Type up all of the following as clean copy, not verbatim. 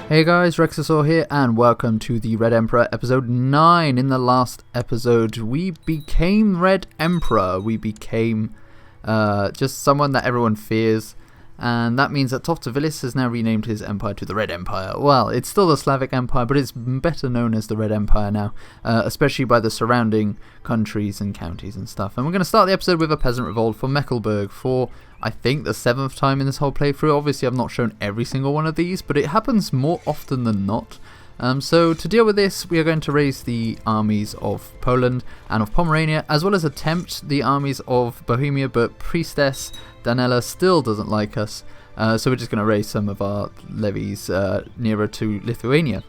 Hey guys, Rexasaur here, and welcome to the Red Emperor episode 9. In the last episode, we became Red Emperor. We became just someone that everyone fears, and that means that Toftavilis has now renamed his empire to the Red Empire. Well, it's still the Slavic Empire, but it's better known as the Red Empire now, especially by the surrounding countries and counties and stuff. And we're going to start the episode with a peasant revolt for Mecklenburg for, I think, the 7th time in this whole playthrough. Obviously, I've not shown every single one of these, but it happens more often than not. So to deal with this, we are going to raise the armies of Poland and of Pomerania, as well as attempt the armies of Bohemia, but Priestess Danella still doesn't like us, so we're just going to raise some of our levies nearer to Lithuania.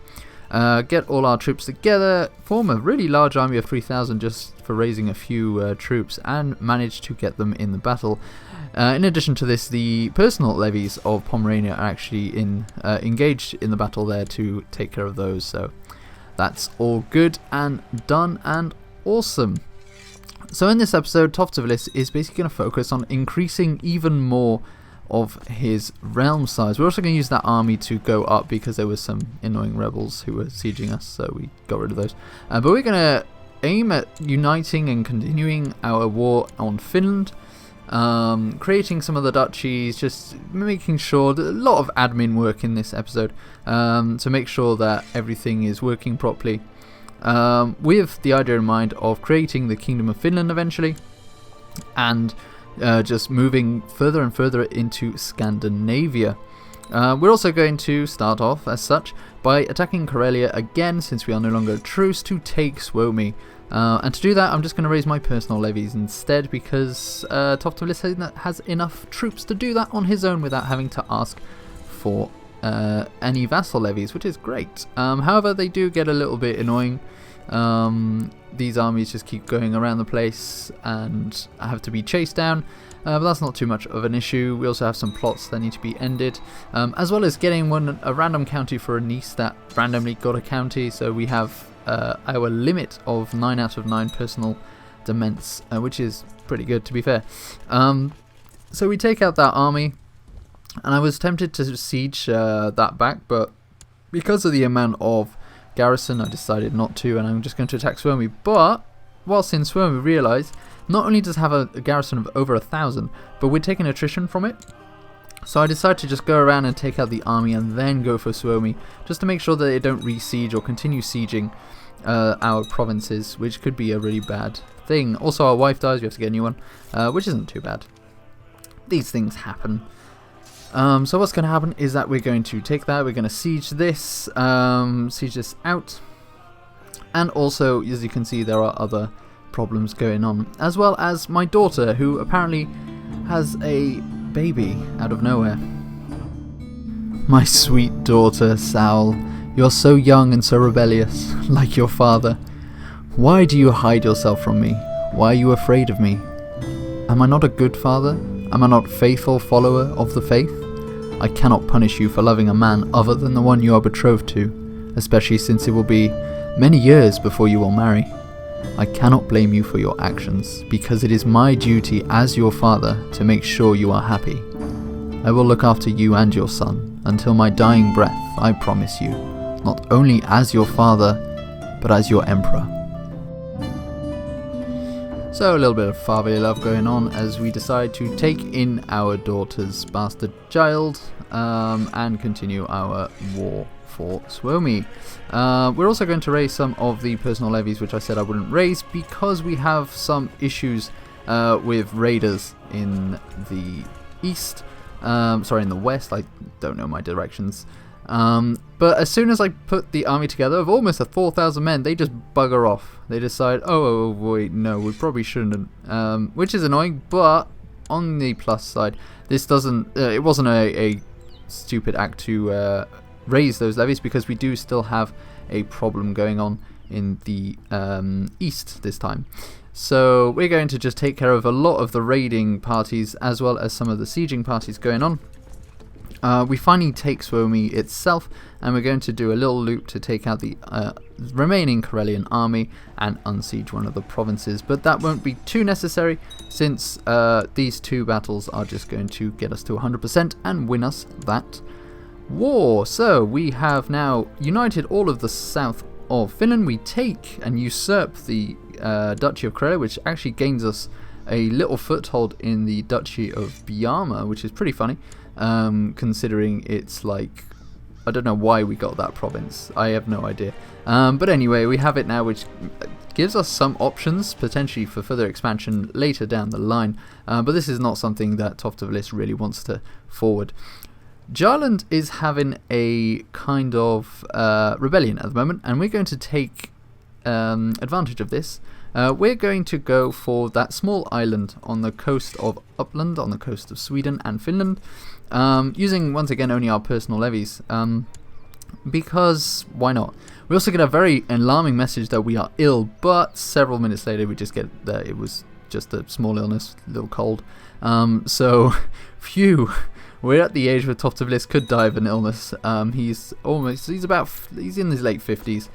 Get all our troops together, form a really large army of 3,000 just for raising a few troops, and manage to get them in the battle. In addition to this, the personal levies of Pomerania are actually engaged in the battle there to take care of those, so that's all good and done and awesome. So in this episode, Toftavilis is basically going to focus on increasing even more of his realm size. We're also going to use that army to go up because there were some annoying rebels who were sieging us, so we got rid of those. But we're going to aim at uniting and continuing our war on Finland, creating some of the duchies, just making sure that a lot of admin work in this episode to make sure that everything is working properly. With the idea in mind of creating the Kingdom of Finland eventually, and just moving further and further into Scandinavia. We're also going to start off as such by attacking Karelia again, since we are no longer a truce, to take Suomi. And to do that, I'm just going to raise my personal levies instead, because Toftavilis has enough troops to do that on his own without having to ask for any vassal levies, which is great. However, they do get a little bit annoying. These armies just keep going around the place and have to be chased down, but that's not too much of an issue. We also have some plots that need to be ended, as well as getting a random county for a niece that randomly got a county, so we have our limit of 9 out of 9 personal dements, which is pretty good, to be fair. So we take out that army, and I was tempted to siege that back, but because of the amount of garrison, I decided not to, and I'm just going to attack Suomi. But whilst in Suomi, we realise not only does it have a garrison of over 1,000, but we're taking attrition from it. So I decided to just go around and take out the army and then go for Suomi, just to make sure that they don't re-siege or continue sieging our provinces, which could be a really bad thing. Also, our wife dies, we have to get a new one, which isn't too bad. These things happen. So what's going to happen is that we're going to take that, we're going to siege this out, and also, as you can see, there are other problems going on, as well as my daughter, who apparently has a baby out of nowhere. My sweet daughter, Saul, you're so young and so rebellious, like your father. Why do you hide yourself from me? Why are you afraid of me? Am I not a good father? Am I not a faithful follower of the faith? I cannot punish you for loving a man other than the one you are betrothed to, especially since it will be many years before you will marry. I cannot blame you for your actions, because it is my duty as your father to make sure you are happy. I will look after you and your son until my dying breath, I promise you, not only as your father, but as your emperor. So a little bit of fatherly love going on as we decide to take in our daughter's bastard child and continue our war for Suomi. We're also going to raise some of the personal levies, which I said I wouldn't raise because we have some issues with raiders in the east. In the west. I don't know my directions. But as soon as I put the army together of almost 4,000 men, they just bugger off. They decide, oh wait, no, we probably shouldn't. Which is annoying, but on the plus side, this doesn't. It wasn't a stupid act to raise those levies, because we do still have a problem going on in the east this time. So we're going to just take care of a lot of the raiding parties as well as some of the sieging parties going on. We finally take Suomi itself, and we're going to do a little loop to take out the remaining Karelian army and unsiege one of the provinces, but that won't be too necessary since these two battles are just going to get us to 100% and win us that war. So we have now united all of the south of Finland. We take and usurp the Duchy of Karelia, which actually gains us a little foothold in the Duchy of Biama, which is pretty funny, considering it's like, I don't know why we got that province. I have no idea. But anyway, we have it now, which gives us some options potentially for further expansion later down the line. But this is not something that Toftavilis really wants to forward. Jarland is having a kind of rebellion at the moment, and we're going to take advantage of this. We're going to go for that small island on the coast of Uppland, on the coast of Sweden and Finland, using once again only our personal levies, because why not? We also get a very alarming message that we are ill, but several minutes later we just get that it was just a small illness, a little cold. So, phew. We're at the age where Toftavilis could die of an illness. He's in his late 50s,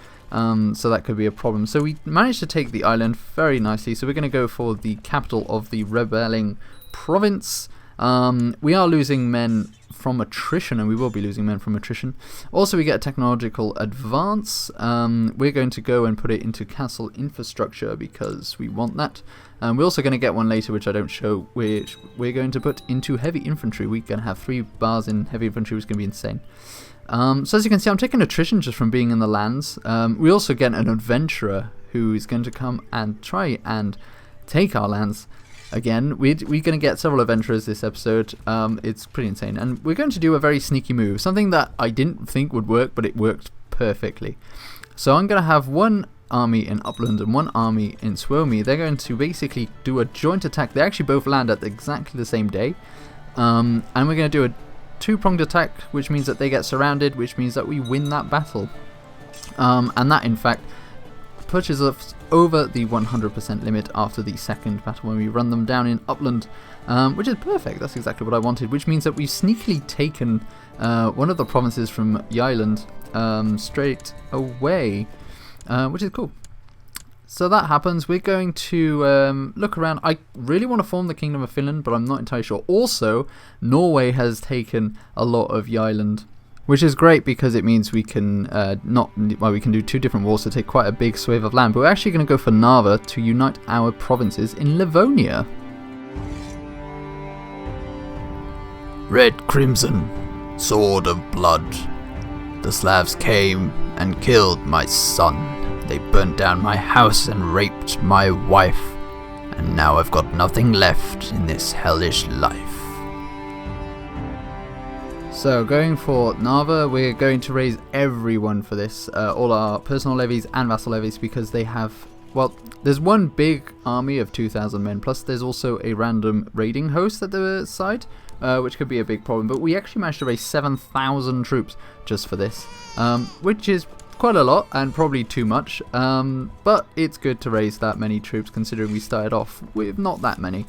so that could be a problem. So we managed to take the island very nicely. So we're going to go for the capital of the rebelling province. We are losing men from attrition, and we will be losing men from attrition. Also, we get a technological advance. We're going to go and put it into castle infrastructure because we want that. We're also going to get one later, which I don't show, which we're going to put into heavy infantry. We're going to have 3 bars in heavy infantry, which is going to be insane. So as you can see, I'm taking attrition just from being in the lands. We also get an adventurer who is going to come and try and take our lands. Again, we're going to get several adventurers this episode. It's pretty insane. And we're going to do a very sneaky move. Something that I didn't think would work, but it worked perfectly. So I'm going to have one army in Uppland and one army in Suomi. They're going to basically do a joint attack. They actually both land at exactly the same day. And we're going to do a 2-pronged attack, which means that they get surrounded, which means that we win that battle. And that, in fact, pushes us over the 100% limit after the second battle when we run them down in Uppland, which is perfect. That's exactly what I wanted, which means that we've sneakily taken one of the provinces from Jylland straight away, which is cool. So that happens. We're going to look around. I really want to form the Kingdom of Finland, but I'm not entirely sure. Also, Norway has taken a lot of Jylland, which is great because it means we can we can do 2 different wars to take quite a big swathe of land. But we're actually going to go for Nava to unite our provinces in Livonia. Red Crimson, Sword of Blood. The Slavs came and killed my son. They burnt down my house and raped my wife. And now I've got nothing left in this hellish life. So going for Nava, we're going to raise everyone for this, all our personal levies and vassal levies, because they have, well, there's one big army of 2,000 men, plus there's also a random raiding host at the side, which could be a big problem. But we actually managed to raise 7,000 troops just for this, which is quite a lot and probably too much, but it's good to raise that many troops considering we started off with not that many.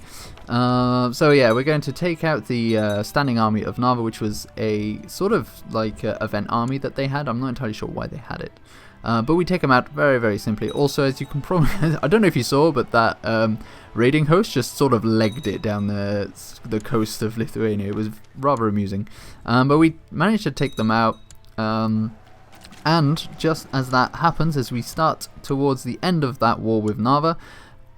So yeah, we're going to take out the standing army of Nava, which was a sort of like event army that they had. I'm not entirely sure why they had it, but we take them out very, very simply. Also, as you can probably, I don't know if you saw, but that raiding host just sort of legged it down the coast of Lithuania. It was rather amusing, but we managed to take them out. And just as that happens, as we start towards the end of that war with Nava,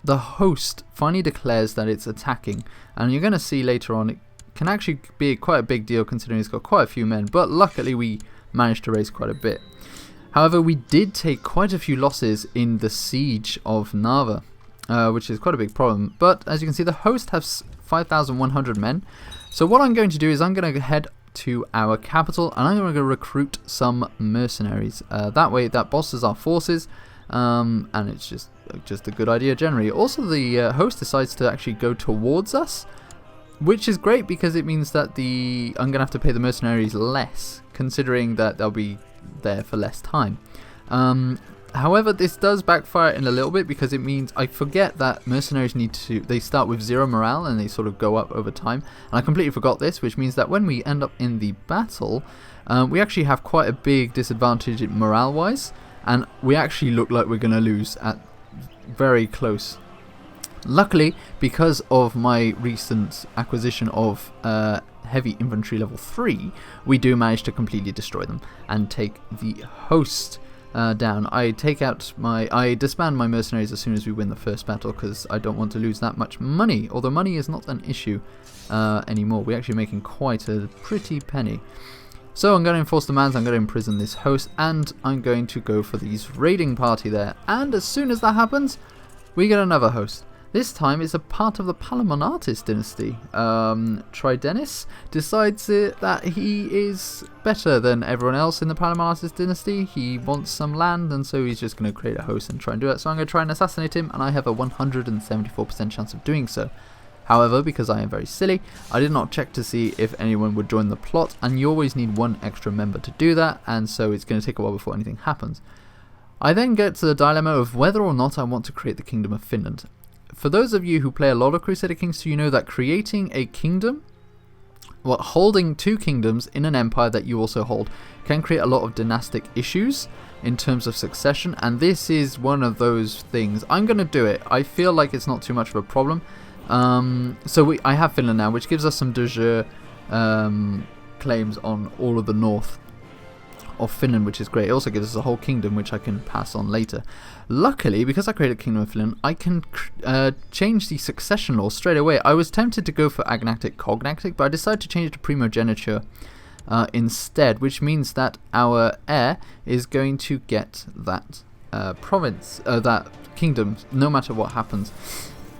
the host finally declares that it's attacking. And you're going to see later on, it can actually be quite a big deal considering it's got quite a few men. But luckily we managed to raise quite a bit. However, we did take quite a few losses in the siege of Nava, which is quite a big problem. But as you can see, the host has 5,100 men. So what I'm going to do is I'm going to head to our capital and I'm going to recruit some mercenaries. That way that bosses our forces, and it's just a good idea generally. Also, the host decides to actually go towards us, which is great because it means that I'm going to have to pay the mercenaries less, considering that they'll be there for less time. However, this does backfire in a little bit because it means I forget that mercenaries they start with 0 morale and they sort of go up over time. And I completely forgot this, which means that when we end up in the battle, we actually have quite a big disadvantage morale-wise, and we actually look like we're going to lose at very close. Luckily, because of my recent acquisition of heavy infantry level 3, we do manage to completely destroy them and take the host down. I disband my mercenaries as soon as we win the first battle because I don't want to lose that much money, although money is not an issue anymore. We're actually making quite a pretty penny. So I'm going to enforce demands, I'm going to imprison this host, and I'm going to go for these raiding party there. And as soon as that happens, we get another host. This time it's a part of the Palemonatis Dynasty. Tridenis decides that he is better than everyone else in the Palemonatis Dynasty. He wants some land, and so he's just going to create a host and try and do it. So I'm going to try and assassinate him, and I have a 174% chance of doing so. However, because I am very silly, I did not check to see if anyone would join the plot, and you always need one extra member to do that, and so it's going to take a while before anything happens. I then get to the dilemma of whether or not I want to create the Kingdom of Finland. For those of you who play a lot of Crusader Kings, you know that creating a kingdom, holding two kingdoms in an empire that you also hold, can create a lot of dynastic issues in terms of succession, and this is one of those things. I'm going to do it. I feel like it's not too much of a problem. I have Finland now, which gives us some de jure claims on all of the north of Finland, which is great. It also gives us a whole kingdom, which I can pass on later. Luckily, because I created Kingdom of Finland, I can change the succession law straight away. I was tempted to go for agnatic cognactic, but I decided to change it to primogeniture instead, which means that our heir is going to get that province, that kingdom, no matter what happens.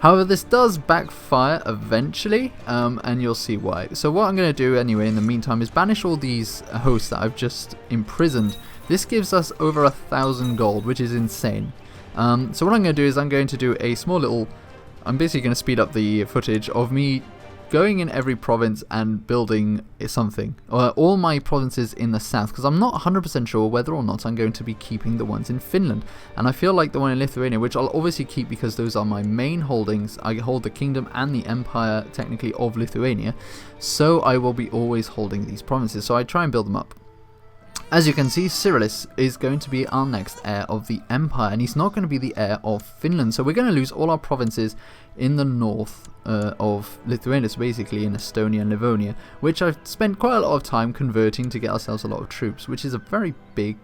However, this does backfire eventually, and you'll see why. So what I'm going to do anyway in the meantime is banish all these hosts that I've just imprisoned. This gives us over 1,000 gold, which is insane. So what I'm going to do is I'm going to do a small little... I'm basically going to speed up the footage of me going in every province and building something. All my provinces in the south, because I'm not 100% sure whether or not I'm going to be keeping the ones in Finland. And I feel like the one in Lithuania, which I'll obviously keep because those are my main holdings. I hold the kingdom and the empire, technically, of Lithuania. So I will be always holding these provinces. So I try and build them up. As you can see, Cyrilis is going to be our next heir of the empire, and he's not going to be the heir of Finland. So we're going to lose all our provinces in the north of Lithuania, so basically in Estonia and Livonia, which I've spent quite a lot of time converting to get ourselves a lot of troops, which is a very big,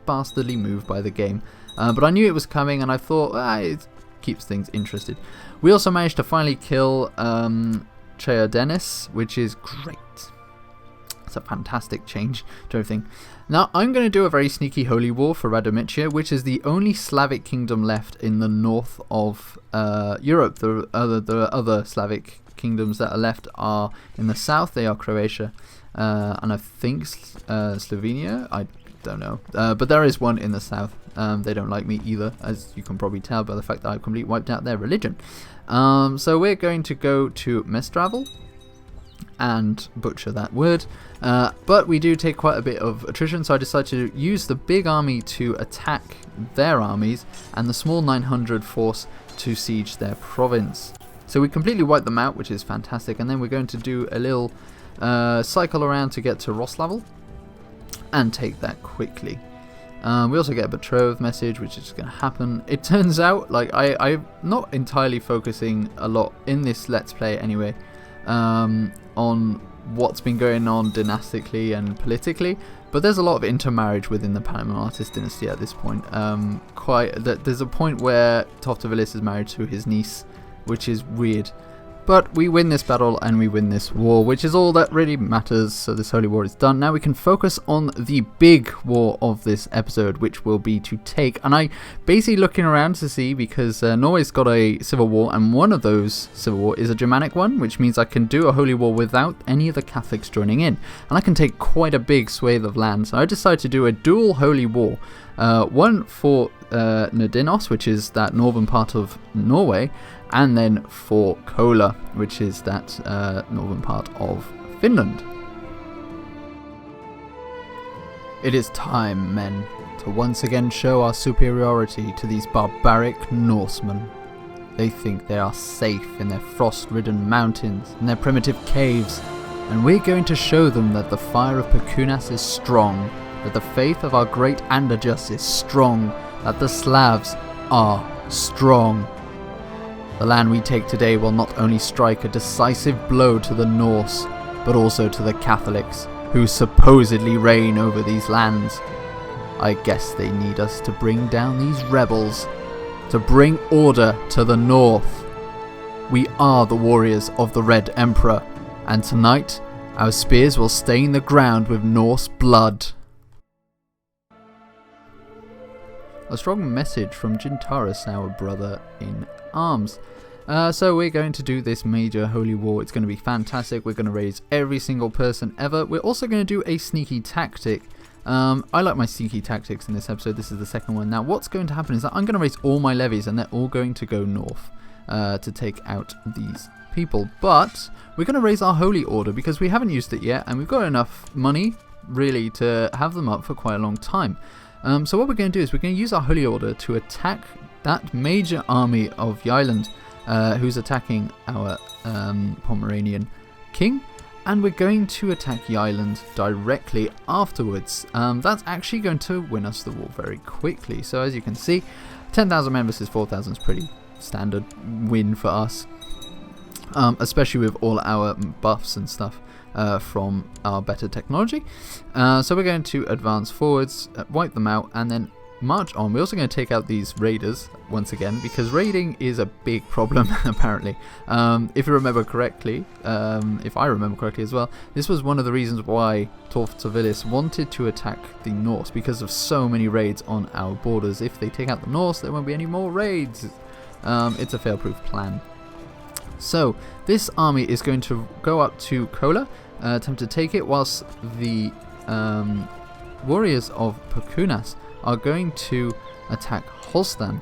bastardly move by the game. But I knew it was coming, and I thought, it keeps things interested. We also managed to finally kill Tridenis, which is great. It's a fantastic change to everything. Now, I'm going to do a very sneaky holy war for Radomitia, which is the only Slavic kingdom left in the north of Europe. The other Slavic kingdoms that are left are in the south. They are Croatia and I think Slovenia. I don't know. But there is one in the south. They don't like me either, as you can probably tell by the fact that I've completely wiped out their religion. So we're going to go to Mestravel and butcher that word, but we do take quite a bit of attrition, so I decided to use the big army to attack their armies and the small 900 force to siege their province. So we completely wipe them out, which is fantastic, and then we're going to do a little cycle around to get to Roslavel and take that quickly. We also get a betrothed message, which is going to happen. It turns out, like, I'm not entirely focusing a lot in this Let's Play anyway, on what's been going on dynastically and politically, but there's a lot of intermarriage within the Palemonatis dynasty at this point. There's a point where Toftavilis is married to his niece, which is weird. But we win this battle and we win this war, which is all that really matters. So this holy war is done. Now we can focus on the big war of this episode, which will be to take. And I basically looking around to see, because Norway's got a civil war, and one of those civil war is a Germanic one, which means I can do a holy war without any of the Catholics joining in. And I can take quite a big swathe of land. So I decided to do a dual holy war. One for Nedinos, which is that northern part of Norway, and then for Kola, which is that northern part of Finland. It is time, men, to once again show our superiority to these barbaric Norsemen. They think they are safe in their frost-ridden mountains and their primitive caves, and we're going to show them that the fire of Perkunas is strong, that the faith of our great Andajus is strong, that the Slavs are strong. The land we take today will not only strike a decisive blow to the Norse, but also to the Catholics who supposedly reign over these lands. I guess they need us to bring down these rebels, to bring order to the north. We are the warriors of the Red Emperor, and tonight our spears will stain the ground with Norse blood. A strong message from Gintaris, our brother in arms. So we're going to do this major holy war. It's going to be fantastic. We're going to raise every single person ever. We're also going to do a sneaky tactic. I like my sneaky tactics in this episode. This is the second one. Now what's going to happen is that I'm going to raise all my levies and they're all going to go north to take out these people. But we're going to raise our holy order because we haven't used it yet and we've got enough money really to have them up for quite a long time. So what we're going to do is we're going to use our holy order to attack that major army of Yland who's attacking our Pomeranian king, and we're going to attack Yland directly afterwards. That's actually going to win us the war very quickly. So as you can see, 10,000 men versus 4,000 is pretty standard win for us, especially with all our buffs and stuff from our better technology. So we're going to advance forwards, wipe them out, and then march on. We're also going to take out these raiders once again because raiding is a big problem apparently. If you remember correctly, if I remember correctly as well, this was one of the reasons why Torftavilis wanted to attack the Norse, because of so many raids on our borders. If they take out the Norse, there won't be any more raids. It's a fail-proof plan. So this army is going to go up to Kola, attempt to take it, whilst the warriors of Perkunas are going to attack Holstan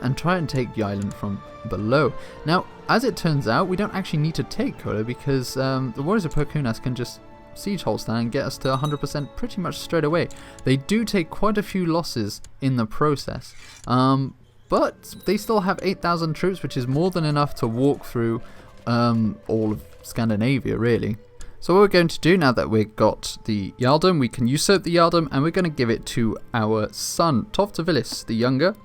and try and take the island from below. Now, as it turns out, we don't actually need to take Kola because the warriors of Perkunas can just siege Holstan and get us to 100% pretty much straight away. They do take quite a few losses in the process, but they still have 8,000 troops, which is more than enough to walk through all of Scandinavia, really. So what we're going to do now that we've got the Jarldom, we can usurp the Jarldom and we're going to give it to our son, Torftavilis the Younger,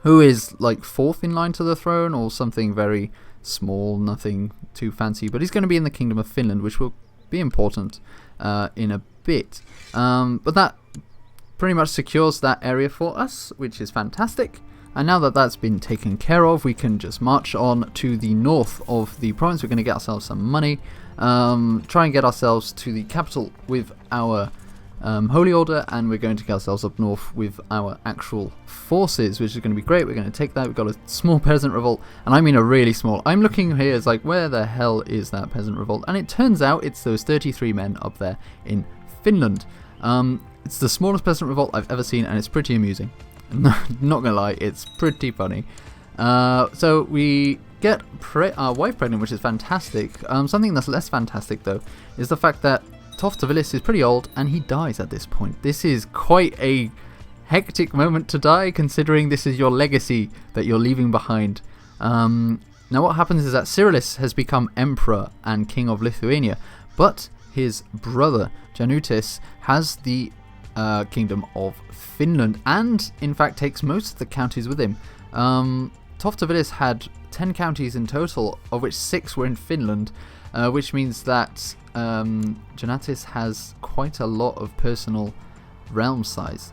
who is like 4th in line to the throne or something very small, nothing too fancy, but he's going to be in the Kingdom of Finland, which will be important in a bit. But that pretty much secures that area for us, which is fantastic. And now that that's been taken care of, we can just march on to the north of the province. We're going to get ourselves some money, try and get ourselves to the capital with our holy order, and we're going to get ourselves up north with our actual forces, which is going to be great. We're going to take that. We've got a small peasant revolt, and I mean a really small. I'm looking here as like, where the hell is that peasant revolt? And it turns out it's those 33 men up there in Finland. It's the smallest peasant revolt I've ever seen, and it's pretty amusing. Not gonna lie, it's pretty funny. So we get our wife pregnant, which is fantastic. Something that's less fantastic though is the fact that Torftavilis is pretty old and he dies at this point. This is quite a hectic moment to die, considering this is your legacy that you're leaving behind. Now what happens is that Cyrilis has become emperor and king of Lithuania, but his brother Janutis has the kingdom of Finland, and in fact takes most of the counties with him. Torftavilis had 10 counties in total, of which 6 were in Finland, which means that Janutis has quite a lot of personal realm size.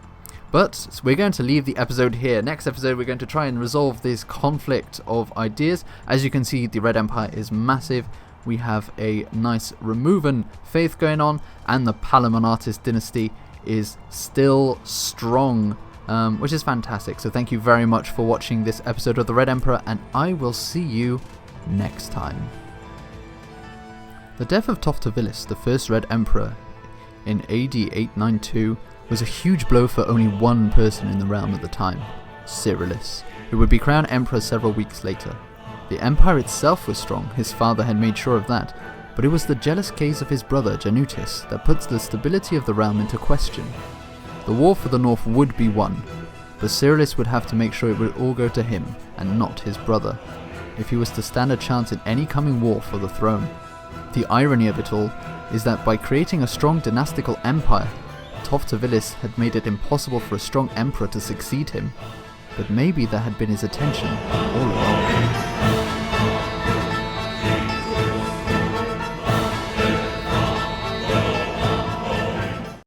But we're going to leave the episode here. Next episode we're going to try and resolve this conflict of ideas. As you can see, the Red Empire is massive. We have a nice Removan faith going on, and the Palemonatis Dynasty is still strong, which is fantastic. So thank you very much for watching this episode of the Red Emperor, and I will see you next time. The death of Torftavilis, the first Red Emperor, in AD 892 was a huge blow for only one person in the realm at the time, Cyrilis, who would be crowned emperor several weeks later. The empire itself was strong, his father had made sure of that, but it was the jealous gaze of his brother Janutis that puts the stability of the realm into question. The war for the north would be won, but Cyrilis would have to make sure it would all go to him and not his brother, if he was to stand a chance in any coming war for the throne. The irony of it all is that by creating a strong dynastical empire, Torftavilis had made it impossible for a strong emperor to succeed him, but maybe that had been his intention all along.